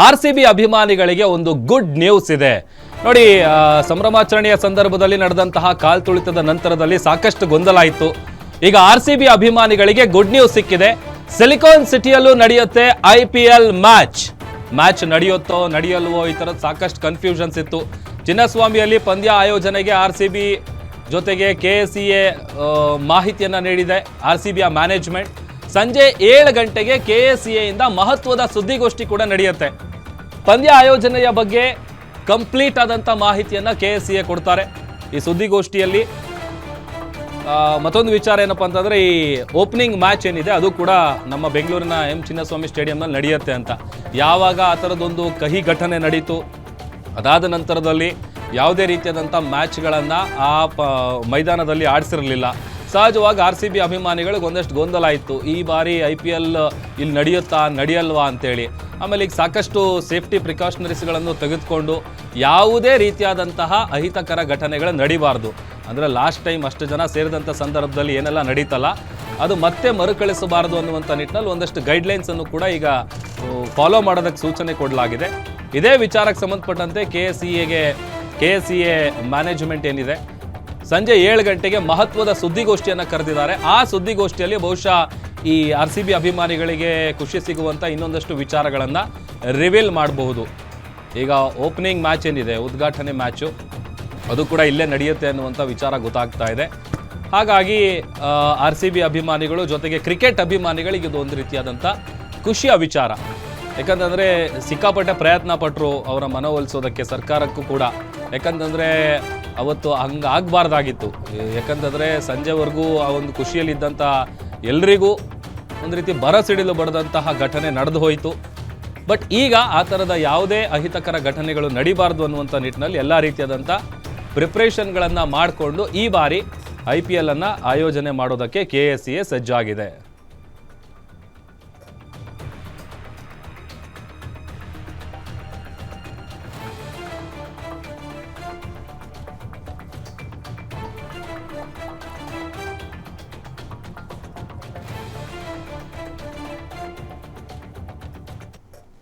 RCB ಅಭಿಮಾನಿಗಳಿಗೆ ಒಂದು good news ಇದೆ ನೋಡಿ. ಸಂಭ್ರಮಾಚರಣೆಯ ಸಂದರ್ಭದಲ್ಲಿ ನಡೆದಂತಹ ಕಾಲ್ತುಳಿತದ ನಂತರದಲ್ಲಿ ಸಾಕಷ್ಟು ಗೊಂದಲ ಇತ್ತು. ಈಗ ಆರ್ಸಿಬಿ ಅಭಿಮಾನಿಗಳಿಗೆ ಗುಡ್ ನ್ಯೂಸ್ ಸಿಕ್ಕಿದೆ. ಸಿಲಿಕಾನ್ ಸಿಟಿಯಲ್ಲೂ ನಡೆಯುತ್ತೆ IPL ಮ್ಯಾಚ್ ನಡೆಯುತ್ತೋ ನಡೆಯಲ್ವೋ ಈ ತರದ ಸಾಕಷ್ಟು ಕನ್ಫ್ಯೂಷನ್ಸ್ ಇತ್ತು. ಚಿನ್ನಸ್ವಾಮಿಯಲ್ಲಿ ಪಂದ್ಯ ಆಯೋಜನೆಗೆ ಆರ್ಸಿಬಿ ಜೊತೆಗೆ KCA ಮಾಹಿತಿಯನ್ನ ನೀಡಿದೆ. ಆರ್ಸಿಬಿಯ ಮ್ಯಾನೇಜ್ಮೆಂಟ್ ಸಂಜೆ 7 ಗಂಟೆಗೆ KCA ಇಂದ ಮಹತ್ವದ ಸುದ್ದಿಗೋಷ್ಠಿ ಕೂಡ ನಡೆಯುತ್ತೆ. ಪಂದ್ಯ ಆಯೋಜನೆಯ ಬಗ್ಗೆ ಕಂಪ್ಲೀಟ್ ಆದಂತ ಮಾಹಿತಿಯನ್ನ KCA ಕೊಡ್ತಾರೆ. ಈ ಸುದ್ದಿಗೋಷ್ಠಿಯಲ್ಲಿ ಮತ್ತೊಂದು ವಿಚಾರ ಏನಪ್ಪಾ ಅಂತಂದ್ರೆ, ಈ ಓಪನಿಂಗ್ ಮ್ಯಾಚ್ ಏನಿದೆ ಅದು ಕೂಡ ನಮ್ಮ ಬೆಂಗಳೂರಿನ ಚಿನ್ನಸ್ವಾಮಿ ಸ್ಟೇಡಿಯಂನಲ್ಲಿ ನಡೆಯುತ್ತೆ ಅಂತ. ಯಾವಾಗ ಆ ಥರದೊಂದು ಕಹಿ ಘಟನೆ ನಡೀತು, ಅದಾದ ನಂತರದಲ್ಲಿ ಯಾವುದೇ ರೀತಿಯಾದಂಥ ಮ್ಯಾಚ್ಗಳನ್ನು ಆ ಮೈದಾನದಲ್ಲಿ ಆಡಿಸಿರಲಿಲ್ಲ. ಸಹಜವಾಗಿ RCB ಅಭಿಮಾನಿಗಳಿಗೆ ಒಂದಷ್ಟು ಗೊಂದಲ ಇತ್ತು, ಈ ಬಾರಿ IPL ಇಲ್ಲಿ ನಡೆಯುತ್ತಾ ನಡೆಯಲ್ವಾ ಅಂತೇಳಿ. ಆಮೇಲೆ ಈಗ ಸಾಕಷ್ಟು ಸೇಫ್ಟಿ ಪ್ರಿಕಾಷನರೀಸ್ಗಳನ್ನು ತೆಗೆದುಕೊಂಡು ಯಾವುದೇ ರೀತಿಯಾದಂತಹ ಅಹಿತಕರ ಘಟನೆಗಳು ನಡೀಬಾರ್ದು. ಅಂದರೆ ಲಾಸ್ಟ್ ಟೈಮ್ ಅಷ್ಟು ಜನ ಸೇರಿದಂಥ ಸಂದರ್ಭದಲ್ಲಿ ಏನೆಲ್ಲ ನಡೀತಲ್ಲ ಅದು ಮತ್ತೆ ಮರುಕಳಿಸಬಾರದು ಅನ್ನುವಂಥ ನಿಟ್ಟಿನಲ್ಲಿ ಒಂದಷ್ಟು ಗೈಡ್ಲೈನ್ಸನ್ನು ಕೂಡ ಈಗ ಫಾಲೋ ಮಾಡೋದಕ್ಕೆ ಸೂಚನೆ ಕೊಡಲಾಗಿದೆ. ಇದೇ ವಿಚಾರಕ್ಕೆ ಸಂಬಂಧಪಟ್ಟಂತೆ KCA ಮ್ಯಾನೇಜ್ಮೆಂಟ್ ಏನಿದೆ ಸಂಜೆ 7 ಗಂಟೆಗೆ ಮಹತ್ವದ ಸುದ್ದಿಗೋಷ್ಠಿಯನ್ನು ಕರೆದಿದ್ದಾರೆ. ಆ ಸುದ್ದಿಗೋಷ್ಠಿಯಲ್ಲಿ ಬಹುಶಃ ಈ RCB ಅಭಿಮಾನಿಗಳಿಗೆ ಖುಷಿ ಸಿಗುವಂಥ ಇನ್ನೊಂದಷ್ಟು ವಿಚಾರಗಳನ್ನು ರಿವೀಲ್ ಮಾಡಬಹುದು. ಈಗ ಓಪನಿಂಗ್ ಮ್ಯಾಚ್ ಏನಿದೆ, ಉದ್ಘಾಟನೆ ಮ್ಯಾಚು, ಅದು ಕೂಡ ಇಲ್ಲೇ ನಡೆಯುತ್ತೆ ಅನ್ನುವಂಥ ವಿಚಾರ ಗೊತ್ತಾಗ್ತಾ ಇದೆ. ಹಾಗಾಗಿ RCB ಅಭಿಮಾನಿಗಳು ಜೊತೆಗೆ ಕ್ರಿಕೆಟ್ ಅಭಿಮಾನಿಗಳಿಗೆ ಇದು ಒಂದು ರೀತಿಯಾದಂಥ ಖುಷಿಯ ವಿಚಾರ. ಯಾಕಂತಂದರೆ ಸಿಕ್ಕಾಪಟ್ಟೆ ಪ್ರಯತ್ನ ಪಟ್ಟರು ಅವರ ಮನವೊಲಿಸೋದಕ್ಕೆ ಸರ್ಕಾರಕ್ಕೂ ಕೂಡ. ಯಾಕಂತಂದರೆ ಅವತ್ತು ಹಂಗೆ ಆಗಬಾರ್ದಾಗಿತ್ತು. ಯಾಕಂತಂದರೆ ಸಂಜೆವರೆಗೂ ಆ ಒಂದು ಖುಷಿಯಲ್ಲಿದ್ದಂಥ ಎಲ್ರಿಗೂ ಒಂದು ರೀತಿ ಬರಸಿಡಿಲು ಬಡದಂತಹ ಘಟನೆ ನಡೆದು ಹೋಯಿತು. ಬಟ್ ಈಗ ಆ ಥರದ ಯಾವುದೇ ಅಹಿತಕರ ಘಟನೆಗಳು ನಡೀಬಾರ್ದು ಅನ್ನುವಂಥ ನಿಟ್ಟಿನಲ್ಲಿ ಎಲ್ಲ ರೀತಿಯಾದಂಥ ಪ್ರಿಪ್ರೇಷನ್ಗಳನ್ನು ಮಾಡಿಕೊಂಡು ಈ ಬಾರಿ IPL ಅನ್ನು ಆಯೋಜನೆ ಮಾಡೋದಕ್ಕೆ KCA ಸಜ್ಜಾಗಿದೆ.